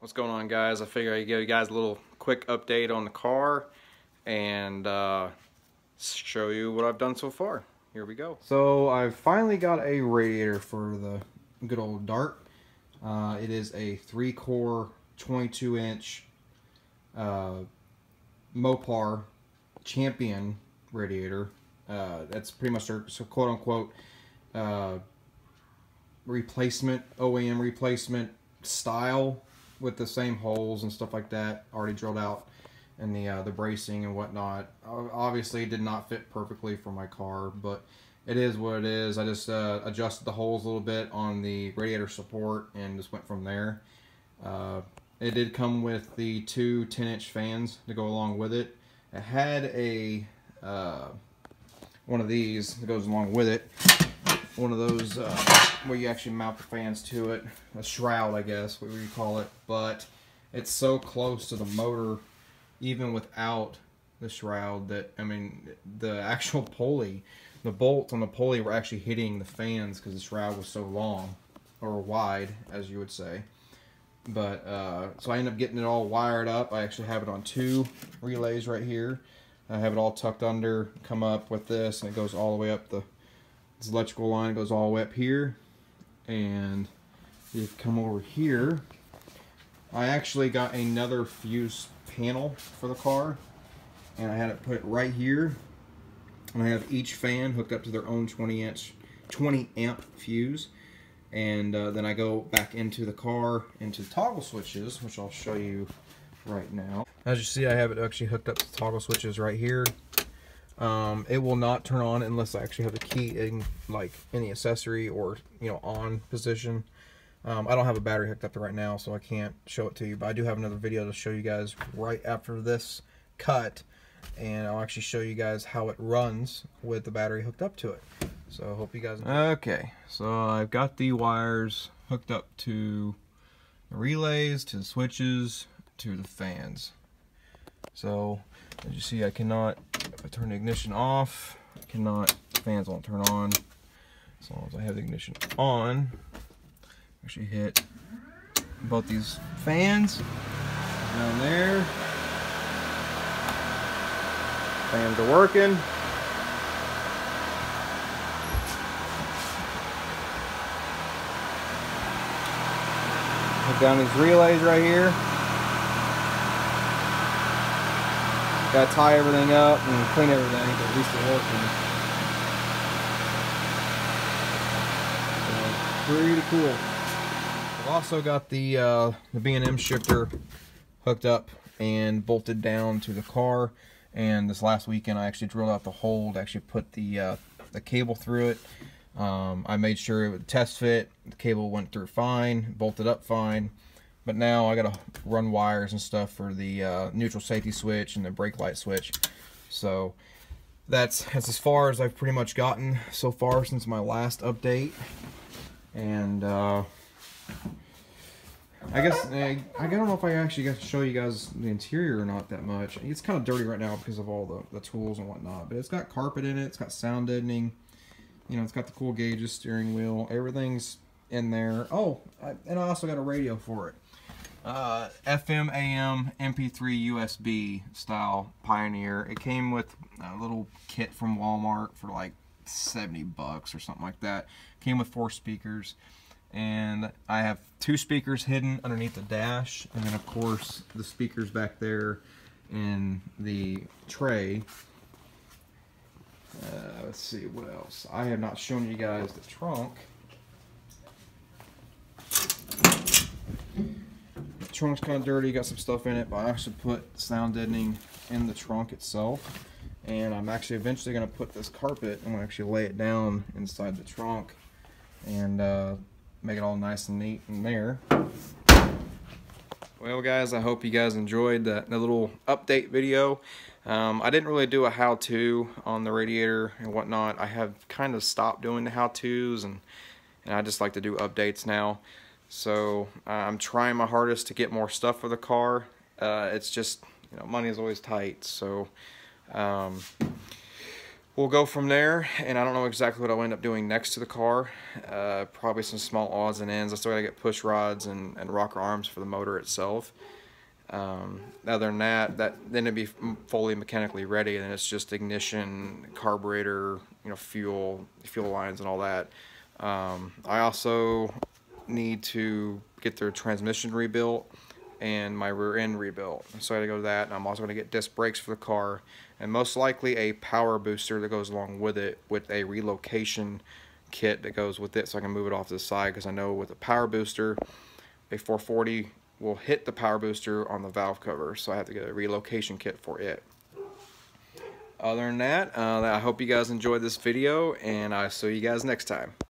What's going on, guys? I figured I'd give you guys a little quick update on the car and show you what I've done so far. Here we go. So I've finally got a radiator for the good old Dart. It is a 3-core 22-inch Mopar Champion radiator. That's pretty much their quote-unquote replacement, OEM replacement style, with the same holes and stuff like that already drilled out, and the bracing and whatnot. Obviously it did not fit perfectly for my car, but it is what it is. I just adjusted the holes a little bit on the radiator support and just went from there. It did come with the two 10-inch fans to go along with it. It had a one of these that goes along with it, one of those where you actually mount the fans to it, a shroud, I guess, what you call it. But it's so close to the motor, even without the shroud, that, I mean, the actual pulley, the bolts on the pulley were actually hitting the fans because the shroud was so long, or wide, as you would say. But so I ended up getting it all wired up. I actually have it on 2 relays right here. I have it all tucked under, come up with this, and it goes all the way up. This electrical line goes all the way up here, and you come over here. I actually got another fuse panel for the car, and I had it put right here, and I have each fan hooked up to their own 20 amp fuse. And then I go back into the car, into toggle switches, which I'll show you right now. As you see, I have it actually hooked up to toggle switches right here. It will not turn on unless I actually have the key in, like, any accessory or, you know, on position. I don't have a battery hooked up to right now, so I can't show it to you, but I do have another video to show you guys right after this cut, and I'll actually show you guys how it runs with the battery hooked up to it. So I hope you guys enjoy. Okay, so I've got the wires hooked up to the relays, to the switches, to the fans. So as you see, I cannot, if I turn the ignition off, I cannot, the fans won't turn on. As long as I have the ignition on, actually hit both these fans down there. Fans are working. Put down these relays right here. Gotta tie everything up and clean everything, but at least it's working. So, pretty cool. I've also got the B&M shifter hooked up and bolted down to the car. And this last weekend, I actually drilled out the hole to actually put the cable through it. I made sure it would test fit. The cable went through fine, bolted up fine. But now I gotta run wires and stuff for the neutral safety switch and the brake light switch. So that's as far as I've pretty much gotten so far since my last update. And I guess I don't know if I actually got to show you guys the interior or not that much. It's kind of dirty right now because of all the tools and whatnot. But it's got carpet in it. It's got sound deadening. You know, it's got the cool gauges, steering wheel. Everything's in there. Oh, and I also got a radio for it. FM, AM, MP3, USB style Pioneer. It came with a little kit from Walmart for like 70 bucks or something like that. Came with 4 speakers, and I have 2 speakers hidden underneath the dash, and then of course the speakers back there in the tray. Let's see what else. I have not shown you guys the trunk. The trunk's kind of dirty, got some stuff in it, but I actually put sound deadening in the trunk itself. And I'm actually eventually going to put this carpet, I'm going to actually lay it down inside the trunk and make it all nice and neat in there. Well, guys, I hope you guys enjoyed that little update video. I didn't really do a how-to on the radiator and whatnot. I have kind of stopped doing the how-tos, and I just like to do updates now. So I'm trying my hardest to get more stuff for the car. It's just, you know, money is always tight. So we'll go from there, and I don't know exactly what I'll end up doing next to the car. Probably some small odds and ends. I still gotta get push rods and rocker arms for the motor itself. Other than that, then it'd be fully mechanically ready, and then it's just ignition, carburetor, fuel lines, and all that. I also need to get their transmission rebuilt and my rear end rebuilt, so I gotta go to that. And I'm also gonna get disc brakes for the car, and most likely a power booster that goes along with it, with a relocation kit that goes with it, so I can move it off to the side, because I know with a power booster, a 440 will hit the power booster on the valve cover, so I have to get a relocation kit for it. Other than that, I hope you guys enjoyed this video, and I'll see you guys next time.